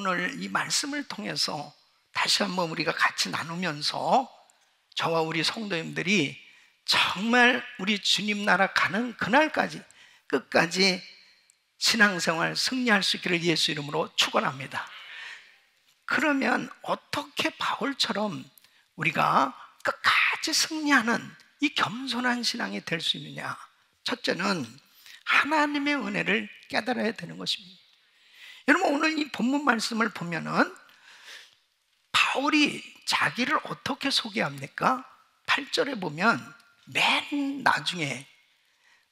오늘 이 말씀을 통해서 다시 한번 우리가 같이 나누면서 저와 우리 성도님들이 정말 우리 주님 나라 가는 그날까지 끝까지 신앙생활 승리할 수 있기를 예수 이름으로 축원합니다. 그러면 어떻게 바울처럼 우리가 끝까지 승리하는 이 겸손한 신앙이 될 수 있느냐? 첫째는 하나님의 은혜를 깨달아야 되는 것입니다. 여러분, 오늘 이 본문 말씀을 보면은 바울이 자기를 어떻게 소개합니까? 8절에 보면 맨 나중에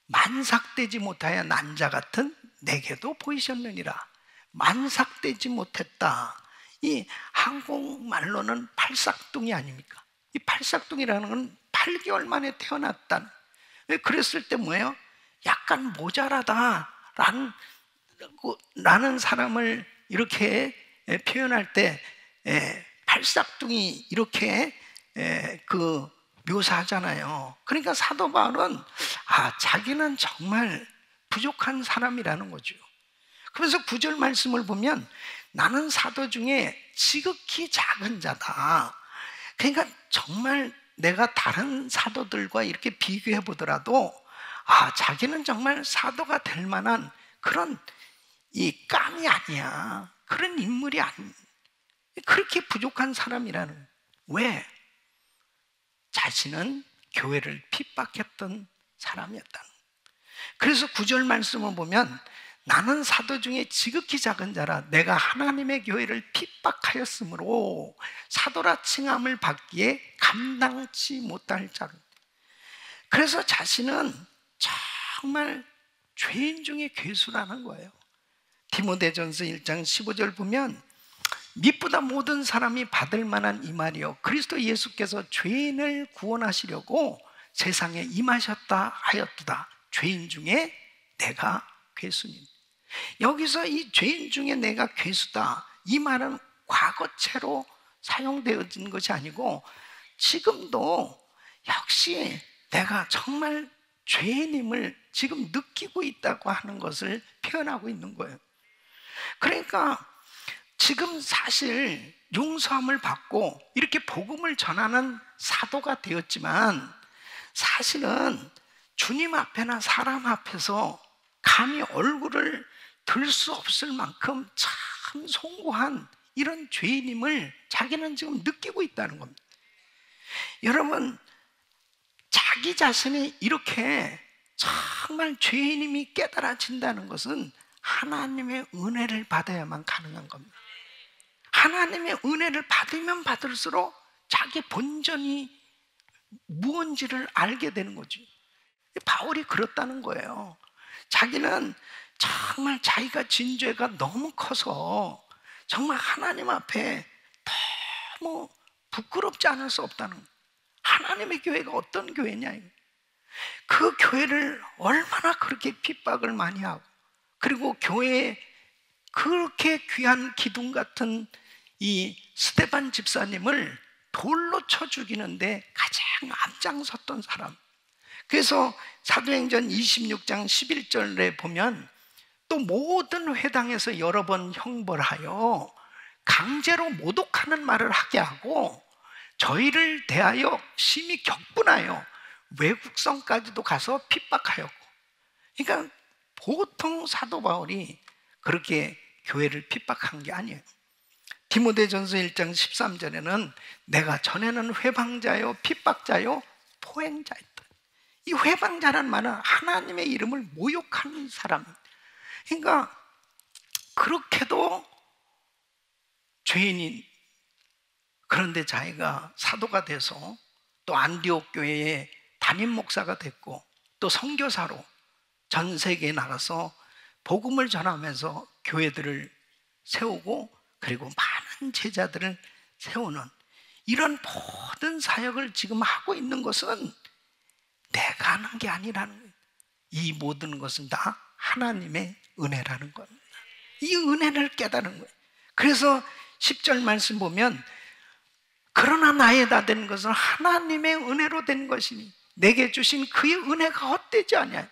만삭되지 못하여 난자 같은 내게도 보이셨느니라. 만삭되지 못했다. 이 한국말로는 팔싹둥이 아닙니까? 이 팔싹둥이라는 건 8개월 만에 태어났다는. 그랬을 때 뭐예요? 약간 모자라다라는 사람을 이렇게 표현할 때 팔싹둥이 이렇게 묘사하잖아요. 그러니까 사도 바울은 자기는 정말 부족한 사람이라는 거죠. 그래서 9절 말씀을 보면 나는 사도 중에 지극히 작은 자다. 그러니까 정말 내가 다른 사도들과 이렇게 비교해 보더라도 자기는 정말 사도가 될 만한 그런 이 깜이 아니야. 그런 인물이 아니야. 그렇게 부족한 사람이라는. 왜? 자신은 교회를 핍박했던 사람이었다는. 그래서 9절 말씀을 보면 나는 사도 중에 지극히 작은 자라 내가 하나님의 교회를 핍박하였으므로 사도라 칭함을 받기에 감당치 못할 자로. 그래서 자신은 정말 죄인 중에 괴수라는 거예요. 디모데전서 1장 15절 보면 미쁘다 모든 사람이 받을 만한 이 말이요 그리스도 예수께서 죄인을 구원하시려고 세상에 임하셨다 하였도다. 죄인 중에 내가 괴수니. 여기서 이 죄인 중에 내가 괴수다, 이 말은 과거체로 사용되어진 것이 아니고 지금도 역시 내가 정말 죄인임을 지금 느끼고 있다고 하는 것을 표현하고 있는 거예요. 그러니까 지금 사실 용서함을 받고 이렇게 복음을 전하는 사도가 되었지만 사실은 주님 앞에나 사람 앞에서 감히 얼굴을 들 수 없을 만큼 참 송구한 이런 죄인임을 자기는 지금 느끼고 있다는 겁니다. 여러분, 자기 자신이 이렇게 정말 죄인임이 깨달아진다는 것은 하나님의 은혜를 받아야만 가능한 겁니다. 하나님의 은혜를 받으면 받을수록 자기 본전이 무언지를 알게 되는 거죠. 바울이 그렇다는 거예요. 자기는 정말 자기가 진 죄가 너무 커서 정말 하나님 앞에 너무 부끄럽지 않을 수 없다는 거예요. 하나님의 교회가 어떤 교회냐, 그 교회를 얼마나 그렇게 핍박을 많이 하고, 그리고 교회에 그렇게 귀한 기둥 같은 이 스데반 집사님을 돌로 쳐 죽이는데 가장 앞장섰던 사람. 그래서 사도행전 26장 11절에 보면 또 모든 회당에서 여러 번 형벌하여 강제로 모독하는 말을 하게 하고 저희를 대하여 심히 격분하여 외국성까지도 가서 핍박하였고. 그러니까 보통 사도 바울이 그렇게 교회를 핍박한 게 아니에요. 디모데전서 1장 13절에는 내가 전에는 회방자요 핍박자요 포행자였다. 이 회방자란 말은 하나님의 이름을 모욕하는 사람. 그러니까 그렇게도 죄인인, 그런데 자기가 사도가 돼서 또 안디옥 교회의 담임 목사가 됐고 또 선교사로 전 세계에 나가서 복음을 전하면서 교회들을 세우고 그리고 많은 제자들을 세우는 이런 모든 사역을 지금 하고 있는 것은 내가 하는 게 아니라는 거예요. 이 모든 것은 다 하나님의 은혜라는 겁니다. 이 은혜를 깨달은 거예요. 그래서 10절 말씀 보면 그러나 나의 다 된 것은 하나님의 은혜로 된 것이니 내게 주신 그의 은혜가 헛되지 아니하여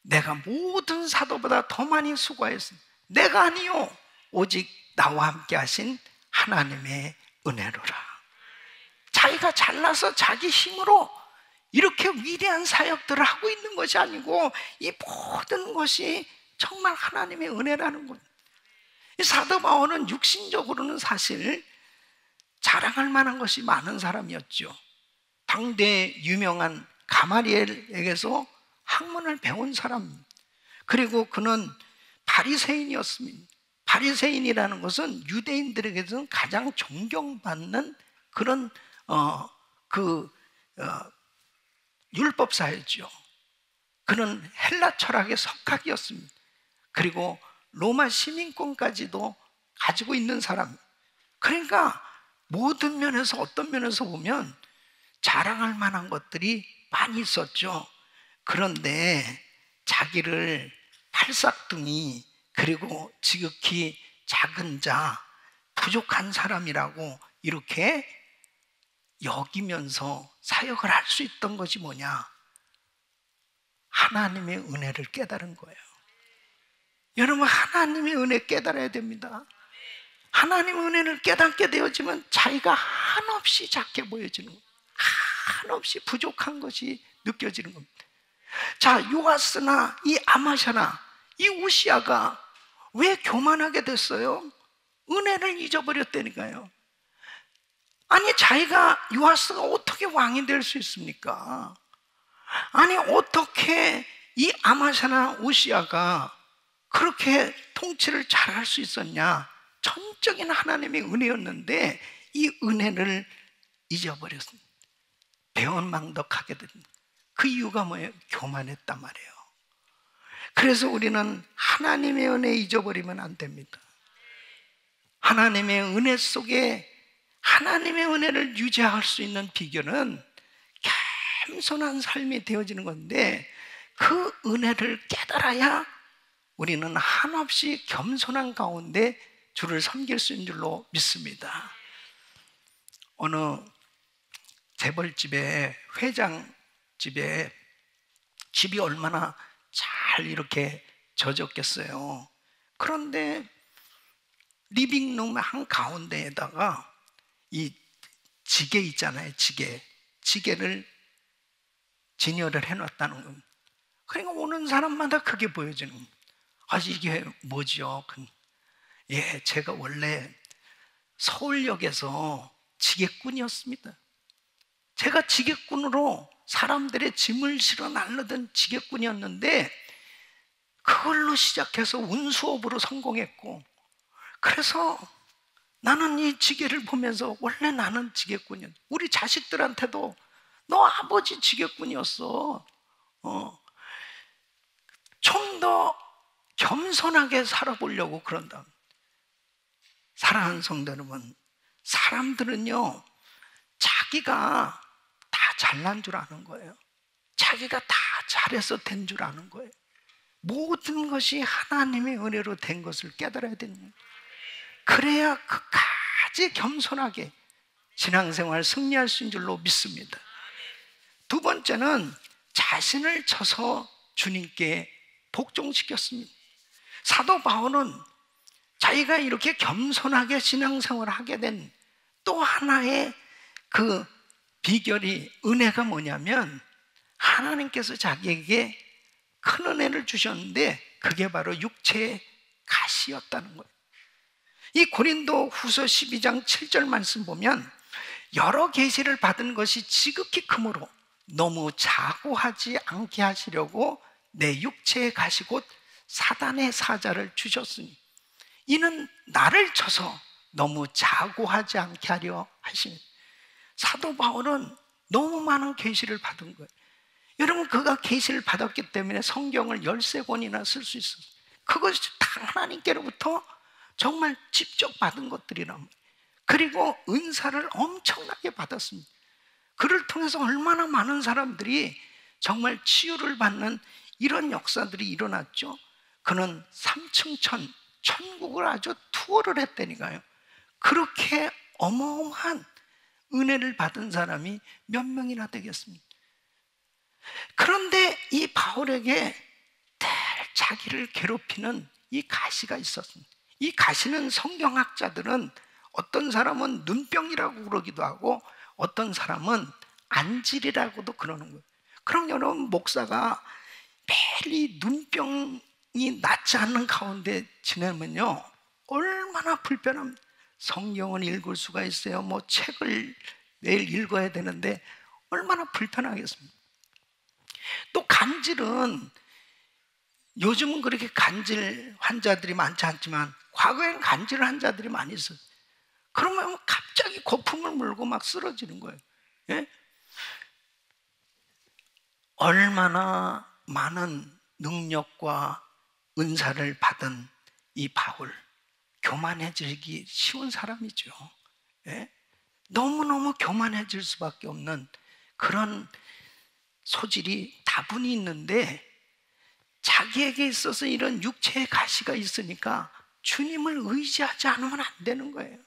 내가 모든 사도보다 더 많이 수고하였으니 내가 아니요 오직 나와 함께 하신 하나님의 은혜로라. 자기가 잘나서 자기 힘으로 이렇게 위대한 사역들을 하고 있는 것이 아니고 이 모든 것이 정말 하나님의 은혜라는 것. 이 사도 바울은 육신적으로는 사실 자랑할 만한 것이 많은 사람이었죠. 당대 유명한 가마리엘에게서 학문을 배운 사람, 그리고 그는 바리새인이었습니다. 바리새인이라는 것은 유대인들에게서는 가장 존경받는 그런 율법사였죠. 그는 헬라 철학의 석학이었습니다. 그리고 로마 시민권까지도 가지고 있는 사람. 그러니까 모든 면에서, 어떤 면에서 보면 자랑할 만한 것들이 많이 있었죠. 그런데 자기를 팔싹둥이, 그리고 지극히 작은 자, 부족한 사람이라고 이렇게 여기면서 사역을 할 수 있던 것이 뭐냐? 하나님의 은혜를 깨달은 거예요. 여러분, 하나님의 은혜 깨달아야 됩니다. 하나님의 은혜를 깨닫게 되어지면 자기가 한없이 작게 보여지는 겁니다. 한없이 부족한 것이 느껴지는 겁니다. 자, 요아스나 이 아마샤나 이 우시아가 왜 교만하게 됐어요? 은혜를 잊어버렸다니까요. 아니, 자기가, 요아스가 어떻게 왕이 될 수 있습니까? 아니, 어떻게 이 아마샤나 우시아가 그렇게 통치를 잘할 수 있었냐? 전적인 하나님의 은혜였는데 이 은혜를 잊어버렸습니다. 배은망덕하게 된 그 이유가 뭐예요? 교만했단 말이에요. 그래서 우리는 하나님의 은혜 잊어버리면 안 됩니다. 하나님의 은혜 속에 하나님의 은혜를 유지할 수 있는 비결은 겸손한 삶이 되어지는 건데, 그 은혜를 깨달아야 우리는 한없이 겸손한 가운데 주를 섬길 수 있는 줄로 믿습니다. 어느 재벌집에, 회장집에 집이 얼마나 잘 이렇게 젖었겠어요. 그런데 리빙룸 한가운데에다가 이 지게 있잖아요. 지게를 진열을 해놨다는 겁니다. 그러니까 오는 사람마다 그게 보여지는 겁니다. 아, 이게 뭐죠? 예, 제가 원래 서울역에서 지게꾼이었습니다. 제가 지게꾼으로 사람들의 짐을 실어 날르던 지게꾼이었는데, 그걸로 시작해서 운수업으로 성공했고, 그래서 나는 이 지게를 보면서 원래 나는 지게꾼이었어. 우리 자식들한테도 너 아버지 지게꾼이었어. 좀 더 겸손하게 살아보려고 그런다. 사랑하는 성도 여러분, 사람들은요, 자기가 다 잘난 줄 아는 거예요. 자기가 다 잘해서 된 줄 아는 거예요. 모든 것이 하나님의 은혜로 된 것을 깨달아야 되는 거예요. 그래야 끝까지 겸손하게 신앙생활 승리할 수 있는 줄로 믿습니다. 두 번째는 자신을 쳐서 주님께 복종시켰습니다. 사도 바울은 자기가 이렇게 겸손하게 신앙생활을 하게 된 또 하나의 그 비결이, 은혜가 뭐냐면, 하나님께서 자기에게 큰 은혜를 주셨는데 그게 바로 육체의 가시였다는 거예요. 이 고린도 후서 12장 7절 말씀 보면, 여러 계시를 받은 것이 지극히 크므로 너무 자고하지 않게 하시려고 내 육체의 가시 곧 사단의 사자를 주셨으니 이는 나를 쳐서 너무 자고하지 않게 하려 하십니다. 사도 바울은 너무 많은 계시를 받은 거예요. 여러분, 그가 계시를 받았기 때문에 성경을 13권이나 쓸 수 있었어요. 그것이 다 하나님께로부터 정말 직접 받은 것들이란 말이에요. 그리고 은사를 엄청나게 받았습니다. 그를 통해서 얼마나 많은 사람들이 정말 치유를 받는 이런 역사들이 일어났죠. 그는 3층 천국을 아주 투어를 했다니까요. 그렇게 어마어마한 은혜를 받은 사람이 몇 명이나 되겠습니까? 그런데 이 바울에게 늘 자기를 괴롭히는 이 가시가 있었습니다. 이 가시는 성경학자들은 어떤 사람은 눈병이라고 그러기도 하고 어떤 사람은 안질이라고도 그러는 거예요. 그럼 여러분, 목사가 매일 이 눈병이 낫지 않는 가운데 지내면요 얼마나 불편합니다. 성경을 읽을 수가 있어요. 뭐 책을 매일 읽어야 되는데 얼마나 불편하겠습니까? 또 간질은, 요즘은 그렇게 간질 환자들이 많지 않지만 과거에는 간질 환자들이 많이 있어요. 그러면 갑자기 거품을 물고 막 쓰러지는 거예요. 예? 얼마나 많은 능력과 은사를 받은 이 바울, 교만해지기 쉬운 사람이죠. 예? 너무너무 교만해질 수밖에 없는 그런 소질이 다분히 있는데, 자기에게 있어서 이런 육체의 가시가 있으니까 주님을 의지하지 않으면 안 되는 거예요.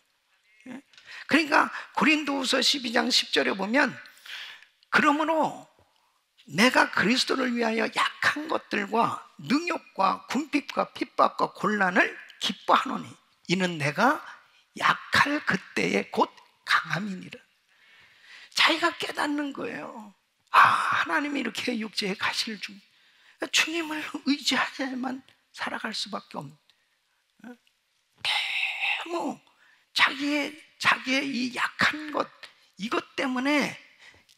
예? 그러니까 고린도후서 12장 10절에 보면, 그러므로 내가 그리스도를 위하여 약한 것들과 능욕과 궁핍과 핍박과 곤란을 기뻐하노니 이는 내가 약할 그때에 곧 강함이니라. 자기가 깨닫는 거예요. 아, 하나님이 이렇게 육체에 가시를 주, 주님을 의지하야만 살아갈 수밖에 없는, 너무 자기의 이 약한 것, 이것 때문에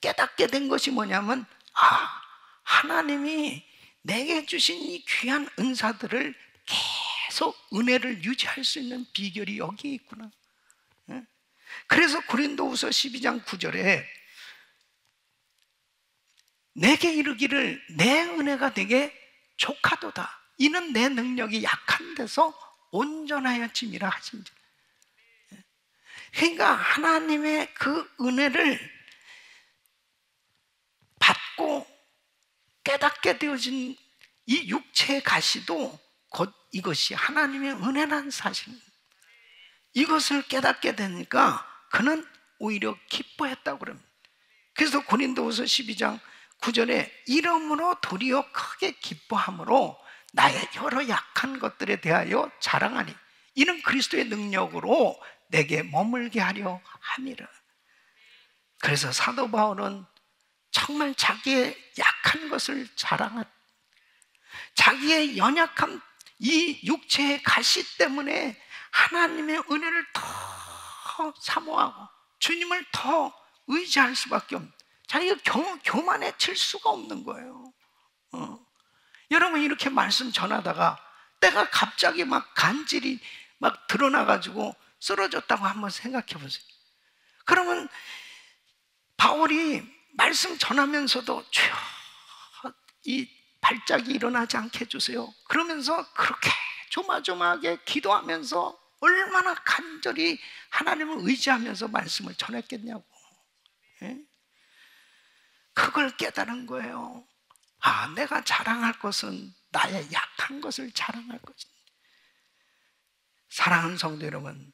깨닫게 된 것이 뭐냐면, 아, 하나님이 내게 주신 이 귀한 은사들을 계속 은혜를 유지할 수 있는 비결이 여기에 있구나. 그래서 고린도후서 12장 9절에 내게 이르기를 내 은혜가 내게 족하도다. 이는 내 능력이 약한 데서 온전하여짐이라 하신지. 그러니까 하나님의 그 은혜를 받고 깨닫게 되어진 이 육체의 가시도 곧 이것이 하나님의 은혜라는 사실, 이것을 깨닫게 되니까 그는 오히려 기뻐했다고 그럽니다. 그래서 고린도후서 12장 9절에 이러므로 도리어 크게 기뻐함으로 나의 여러 약한 것들에 대하여 자랑하니 이는 그리스도의 능력으로 내게 머물게 하려 함이라. 그래서 사도 바울은 정말 자기의 약한 것을 자랑한, 자기의 연약함, 이 육체의 가시 때문에 하나님의 은혜를 더 사모하고 주님을 더 의지할 수밖에 없는, 자기가 교만해질 수가 없는 거예요. 여러분, 이렇게 말씀 전하다가 때가 갑자기 막 간질이 막 드러나가지고 쓰러졌다고 한번 생각해 보세요. 그러면 바울이 말씀 전하면서도 주여 이 발작이 일어나지 않게 해주세요, 그러면서 그렇게 조마조마하게 기도하면서 얼마나 간절히 하나님을 의지하면서 말씀을 전했겠냐고. 예? 그걸 깨달은 거예요. 아, 내가 자랑할 것은 나의 약한 것을 자랑할 것이다. 사랑하는 성도 여러분,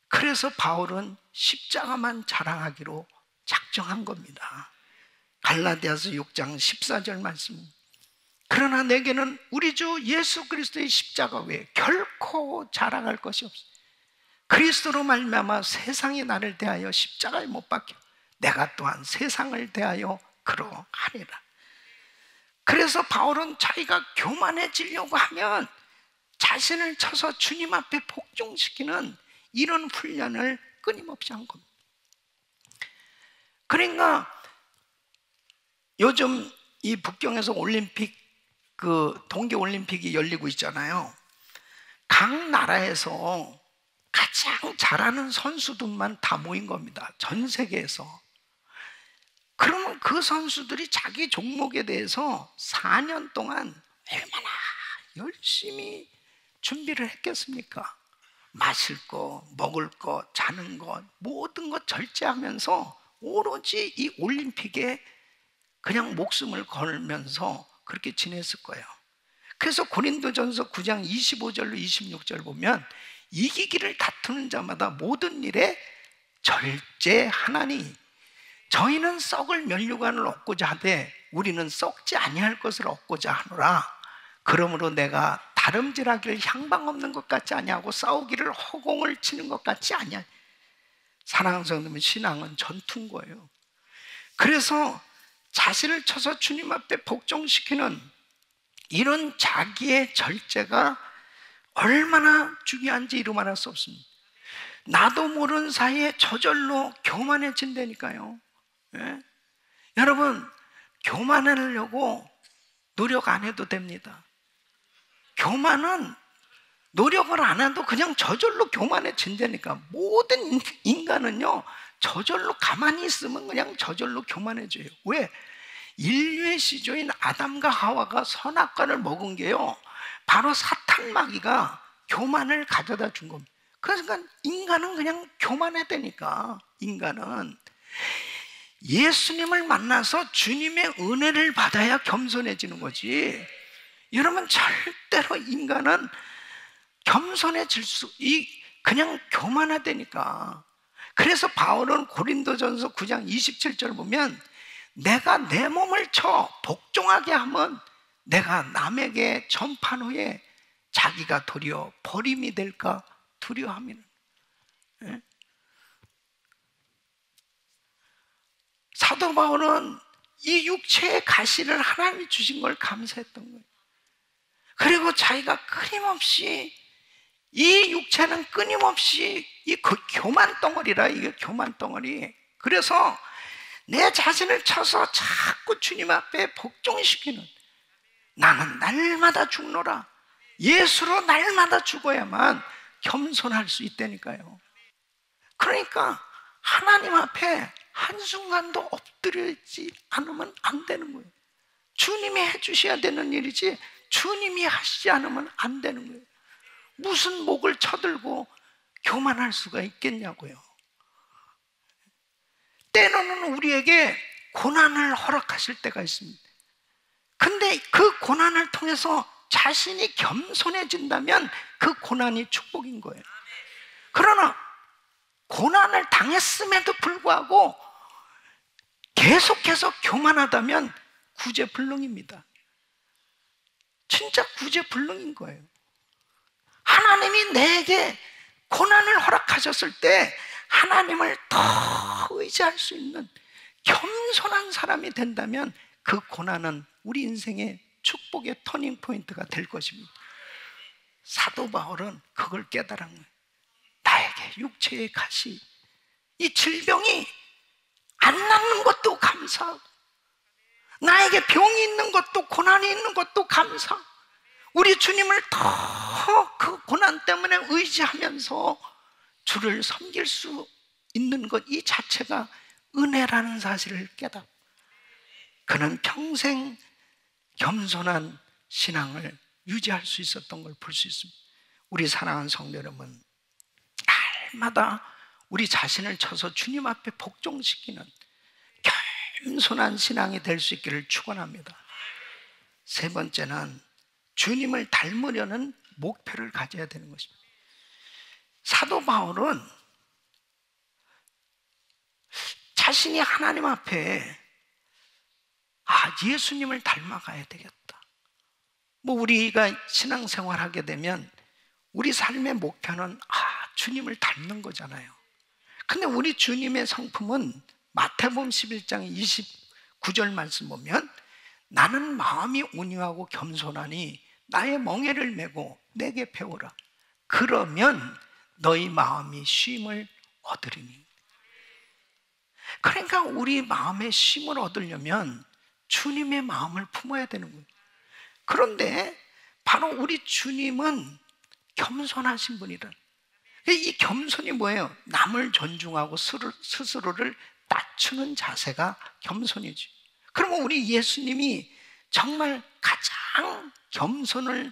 그래서 바울은 십자가만 자랑하기로 작정한 겁니다. 갈라디아서 6장 14절 말씀, 그러나 내게는 우리 주 예수 그리스도의 십자가 외에 결코 자랑할 것이 없어. 그리스도로 말미암아 세상이 나를 대하여 십자가에 못 박혀 내가 또한 세상을 대하여 그러하리라. 그래서 바울은 자기가 교만해지려고 하면 자신을 쳐서 주님 앞에 복종시키는 이런 훈련을 끊임없이 한 겁니다. 그러니까 요즘 이 북경에서 올림픽, 그 동계올림픽이 열리고 있잖아요. 각 나라에서 가장 잘하는 선수들만 다 모인 겁니다, 전 세계에서. 그러면 그 선수들이 자기 종목에 대해서 4년 동안 얼마나 열심히 준비를 했겠습니까? 마실 거, 먹을 거, 자는 것, 모든 것 절제하면서 오로지 이 올림픽에 그냥 목숨을 걸면서 그렇게 지냈을 거예요. 그래서 고린도전서 9장 25절로 26절 보면 이기기를 다투는 자마다 모든 일에 절제하나니 저희는 썩을 면류관을 얻고자 하되 우리는 썩지 아니할 것을 얻고자 하노라. 그러므로 내가 다름질하기를 향방 없는 것 같지 아니하고 싸우기를 허공을 치는 것 같지 아니하. 사랑하는 성도님, 신앙은 전투인 거예요. 그래서 자신을 쳐서 주님 앞에 복종시키는 이런 자기의 절제가 얼마나 중요한지 이루 말할 수 없습니다. 나도 모르는 사이에 저절로 교만해진다니까요. 예? 여러분, 교만하려고 노력 안 해도 됩니다. 교만은 노력을 안 해도 그냥 저절로 교만해진다니까. 모든 인간은요, 저절로 가만히 있으면 그냥 저절로 교만해져요. 왜? 인류의 시조인 아담과 하와가 선악과를 먹은 게요, 바로 사탄 마귀가 교만을 가져다 준 겁니다. 그러니까 인간은 그냥 교만해야 되니까. 인간은 예수님을 만나서 주님의 은혜를 받아야 겸손해지는 거지. 여러분, 절대로 인간은 겸손해질 그냥 교만하다니까. 그래서 바울은 고린도전서 9장 27절 보면, 내가 내 몸을 쳐 복종하게 하면 내가 남에게 전판 후에 자기가 도리어 버림이 될까 두려워함이는. 예? 사도 바울은 이 육체의 가시를 하나님이 주신 걸 감사했던 거예요. 그리고 자기가 끊임없이, 이 육체는 끊임없이 이 교만 덩어리라, 이게 교만 덩어리. 그래서 내 자신을 쳐서 자꾸 주님 앞에 복종시키는, 나는 날마다 죽노라, 예수로 날마다 죽어야만 겸손할 수 있다니까요. 그러니까 하나님 앞에 한순간도 엎드리지 않으면 안 되는 거예요. 주님이 해주셔야 되는 일이지 주님이 하시지 않으면 안 되는 거예요. 무슨 목을 쳐들고 교만할 수가 있겠냐고요. 때로는 우리에게 고난을 허락하실 때가 있습니다. 근데 그 고난을 통해서 자신이 겸손해진다면 그 고난이 축복인 거예요. 그러나 고난을 당했음에도 불구하고 계속해서 교만하다면 구제불능입니다. 진짜 구제불능인 거예요. 하나님이 내게 고난을 허락하셨을 때 하나님을 더 의지할 수 있는 겸손한 사람이 된다면 그 고난은 우리 인생의 축복의 터닝 포인트가 될 것입니다. 사도 바울은 그걸 깨달은 거예요. 나에게 육체의 가시, 이 질병이 안 낫는 것도 감사하고, 나에게 병이 있는 것도, 고난이 있는 것도 감사하고, 우리 주님을 더 그 고난 때문에 의지하면서 주를 섬길 수 있는 것, 이 자체가 은혜라는 사실을 깨닫고, 그는 평생 겸손한 신앙을 유지할 수 있었던 걸 볼 수 있습니다. 우리 사랑하는 성도 여러분, 날마다 우리 자신을 쳐서 주님 앞에 복종시키는 겸손한 신앙이 될 수 있기를 축원합니다. 세 번째는 주님을 닮으려는 목표를 가져야 되는 것입니다. 사도 바울은 자신이 하나님 앞에 예수님을 닮아가야 되겠다. 우리가 신앙생활 하게 되면 우리 삶의 목표는 주님을 닮는 거잖아요. 근데 우리 주님의 성품은 마태복음 11장 29절 말씀 보면, 나는 마음이 온유하고 겸손하니 나의 멍에를 메고 내게 배우라. 그러면 너희 마음이 쉼을 얻으리니. 그러니까 우리 마음에 쉼을 얻으려면 주님의 마음을 품어야 되는 거예요. 그런데 바로 우리 주님은 겸손하신 분이라. 이 겸손이 뭐예요? 남을 존중하고 스스로를 낮추는 자세가 겸손이지. 그러면 우리 예수님이 정말 가장 겸손을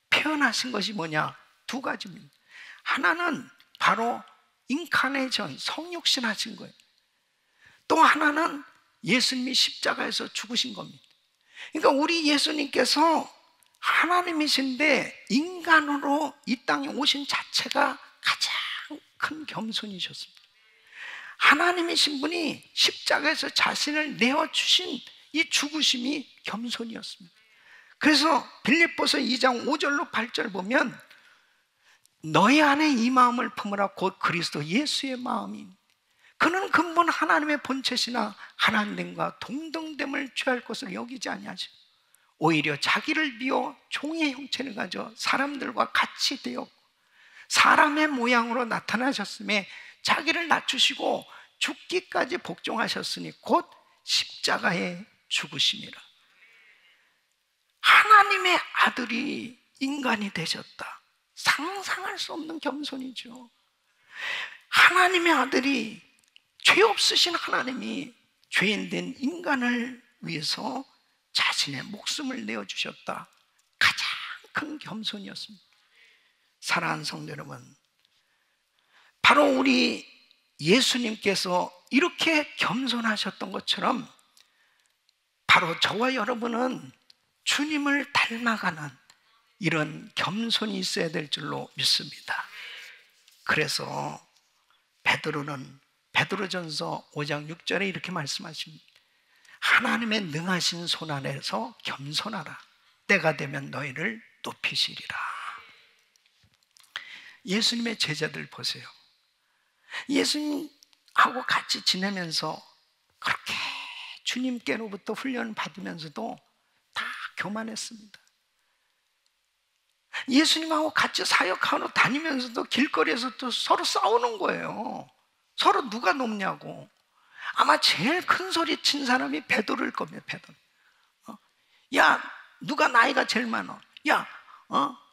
표현하신 것이 뭐냐? 두 가지입니다. 하나는 바로 인카네이션, 성육신 하신 거예요. 또 하나는 예수님이 십자가에서 죽으신 겁니다. 그러니까 우리 예수님께서 하나님이신데 인간으로 이 땅에 오신 자체가 가장 큰 겸손이셨습니다. 하나님이신 분이 십자가에서 자신을 내어주신 이 죽으심이 겸손이었습니다. 그래서 빌립보서 2장 5절로 8절 보면 너희 안에 이 마음을 품으라 곧 그리스도 예수의 마음이 그는 근본 하나님의 본체시나 하나님과 동등됨을 취할 것을 여기지 아니하시고 오히려 자기를 비워 종의 형체를 가져 사람들과 같이 되었고 사람의 모양으로 나타나셨음에 자기를 낮추시고 죽기까지 복종하셨으니 곧 십자가에 죽으심이라. 하나님의 아들이 인간이 되셨다. 상상할 수 없는 겸손이죠. 하나님의 아들이 죄 없으신 하나님이 죄인된 인간을 위해서 자신의 목숨을 내어주셨다. 가장 큰 겸손이었습니다. 사랑하는 성도 여러분, 바로 우리 예수님께서 이렇게 겸손하셨던 것처럼 바로 저와 여러분은 주님을 닮아가는 이런 겸손이 있어야 될 줄로 믿습니다. 그래서 베드로는 베드로전서 5장 6절에 이렇게 말씀하십니다. 하나님의 능하신 손 안에서 겸손하라. 때가 되면 너희를 높이시리라. 예수님의 제자들 보세요. 예수님하고 같이 지내면서 그렇게 주님께로부터 훈련을 받으면서도 다 교만했습니다. 예수님하고 같이 사역하러 다니면서도 길거리에서 또 서로 싸우는 거예요. 서로 누가 높냐고. 아마 제일 큰 소리 친 사람이 베드로일 겁니다. 베드로. 야, 누가 나이가 제일 많아? 야,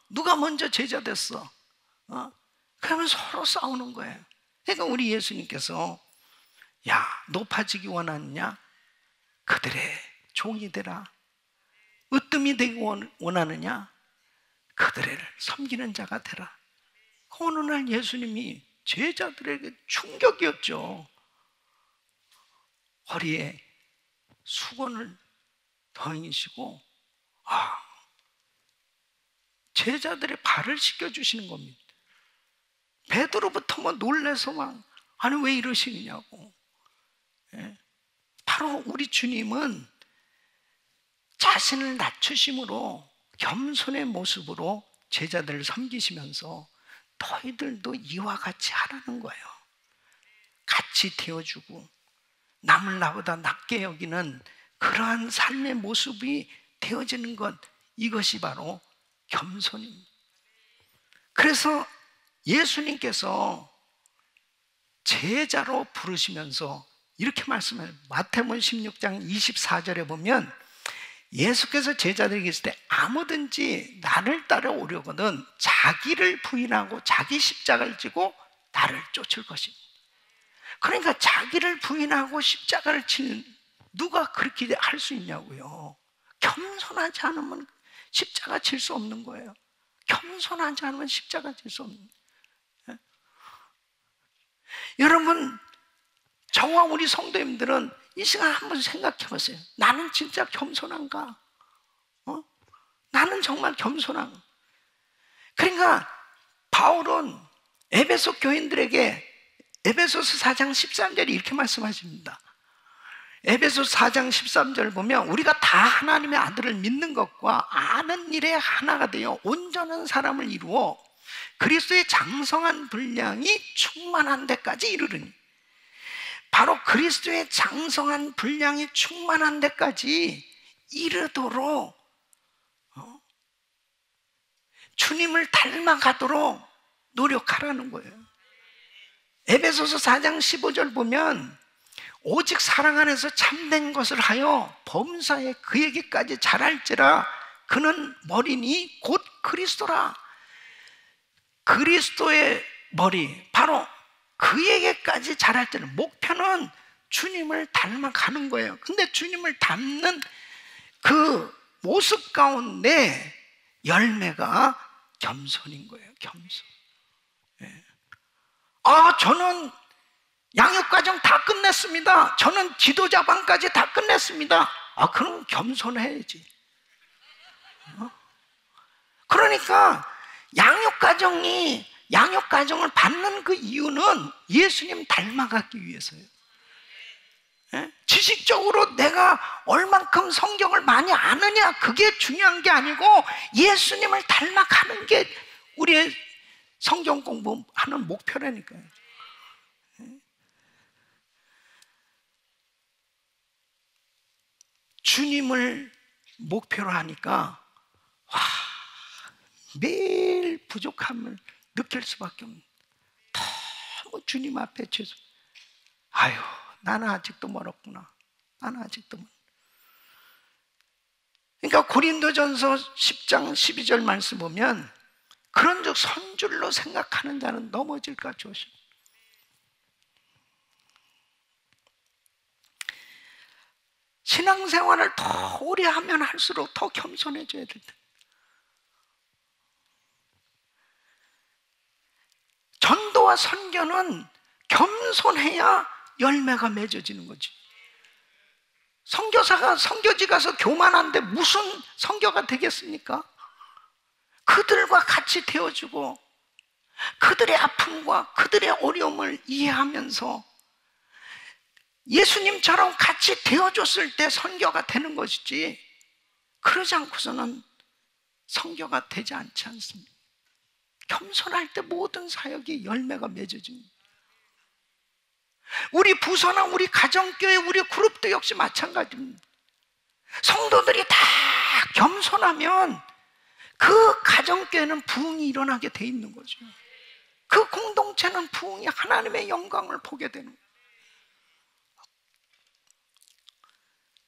누가 먼저 제자 됐어? 그러면 서로 싸우는 거예요. 그러니까 우리 예수님께서 야, 높아지기 원하느냐? 그들의 종이 되라. 으뜸이 되기 원하느냐? 그들을 섬기는 자가 되라. 어느 날 예수님이 제자들에게 충격이었죠. 허리에 수건을 덩이시고 제자들의 발을 씻겨주시는 겁니다. 베드로부터 뭐 놀래서 막 아니 왜 이러시느냐고. 바로 우리 주님은 자신을 낮추심으로 겸손의 모습으로 제자들을 섬기시면서 너희들도 이와 같이 하라는 거예요. 같이 되어주고 남을 나보다 낮게 여기는 그러한 삶의 모습이 되어지는 것, 이것이 바로 겸손입니다. 그래서 예수님께서 제자로 부르시면서 이렇게 말씀해요. 마태복음 16장 24절에 보면 예수께서 제자들에게 있을 때 아무든지 나를 따라오려거든 자기를 부인하고 자기 십자가를 지고 나를 쫓을 것입니다. 그러니까 자기를 부인하고 십자가를 치는 누가 그렇게 할 수 있냐고요. 겸손하지 않으면 십자가 칠 수 없는 거예요. 겸손하지 않으면 십자가 칠 수 없는 거예요. 여러분, 저와 우리 성도님들은 이 시간 한번 생각해 보세요. 나는 진짜 겸손한가? 나는 정말 겸손한가? 그러니까 바울은 에베소 교인들에게 에베소서 4장 13절에 이렇게 말씀하십니다. 에베소서 4장 13절 보면 우리가 다 하나님의 아들을 믿는 것과 아는 일에 하나가 되어 온전한 사람을 이루어 그리스도의 장성한 분량이 충만한 데까지 이르르니, 바로 그리스도의 장성한 분량이 충만한 데까지 이르도록 주님을 닮아가도록 노력하라는 거예요. 에베소서 4장 15절 보면 오직 사랑 안에서 참된 것을 하여 범사에 그에게까지 자랄지라. 그는 머리니 곧 그리스도라. 그리스도의 머리, 바로 그에게까지 자랄 때는 목표는 주님을 닮아가는 거예요. 근데 주님을 닮는 그 모습 가운데 열매가 겸손인 거예요. 겸손. 저는 양육과정 다 끝냈습니다. 저는 지도자반까지 다 끝냈습니다. 그럼 겸손해야지. 그러니까 양육과정을 받는 그 이유는 예수님 닮아가기 위해서예요. 예? 지식적으로 내가 얼만큼 성경을 많이 아느냐, 그게 중요한 게 아니고 예수님을 닮아가는 게 우리의 성경 공부하는 목표라니까요. 주님을 목표로 하니까 매일 부족함을 느낄 수밖에 없는, 너무 주님 앞에 죄송, 아유 나는 아직도 멀었구나, 나는 아직도 그러니까 고린도전서 10장 12절 말씀 보면 그런즉 선줄로 생각하는 자는 넘어질까 조심. 신앙생활을 더 오래 하면 할수록 더 겸손해져야 될 텐데, 전도와 선교는 겸손해야 열매가 맺어지는 거지. 선교사가 선교지 가서 교만한데 무슨 선교가 되겠습니까? 그들과 같이 되어주고 그들의 아픔과 그들의 어려움을 이해하면서 예수님처럼 같이 되어줬을 때 선교가 되는 것이지, 그러지 않고서는 선교가 되지 않지 않습니다. 겸손할 때 모든 사역이 열매가 맺어집니다. 우리 부서나 우리 가정교회, 우리 그룹도 역시 마찬가지입니다. 성도들이 다 겸손하면 그 가정교회는 부흥이 일어나게 돼 있는 거죠. 그 공동체는 부흥이 하나님의 영광을 보게 되는 거예요.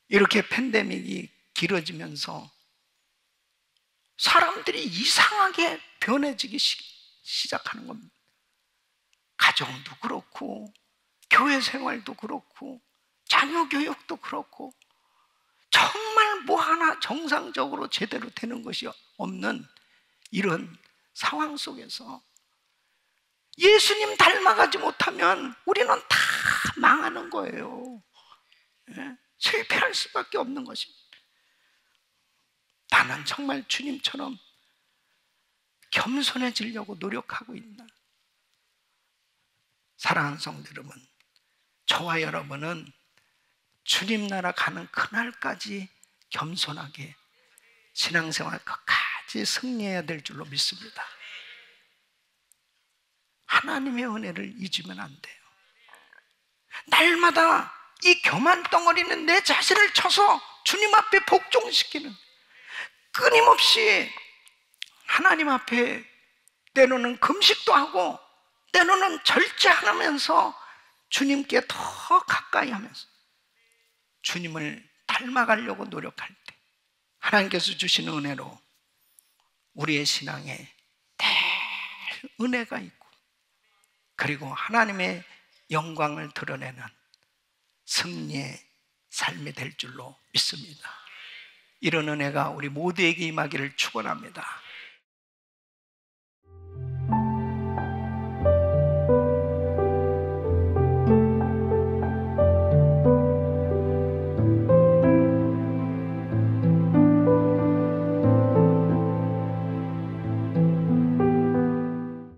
이렇게 팬데믹이 길어지면서 사람들이 이상하게 변해지기 시작하는 겁니다. 가정도 그렇고 교회 생활도 그렇고 자녀 교육도 그렇고 정말 뭐 하나 정상적으로 제대로 되는 것이 없는 이런 상황 속에서 예수님 닮아가지 못하면 우리는 다 망하는 거예요. 실패할 수밖에 없는 것입니다. 나는 정말 주님처럼 겸손해지려고 노력하고 있나? 사랑하는 성도 여러분, 저와 여러분은 주님 나라 가는 그날까지 겸손하게 신앙생활 끝까지 승리해야 될 줄로 믿습니다. 하나님의 은혜를 잊으면 안 돼요. 날마다 이 교만 덩어리는 내 자신을 쳐서 주님 앞에 복종시키는, 끊임없이 하나님 앞에 때로는 금식도 하고 때로는 절제하면서 주님께 더 가까이 하면서 주님을 닮아가려고 노력할 때 하나님께서 주시는 은혜로 우리의 신앙에 늘 은혜가 있고, 그리고 하나님의 영광을 드러내는 승리의 삶이 될 줄로 믿습니다. 이런 은혜가 우리 모두에게 임하기를 축원합니다.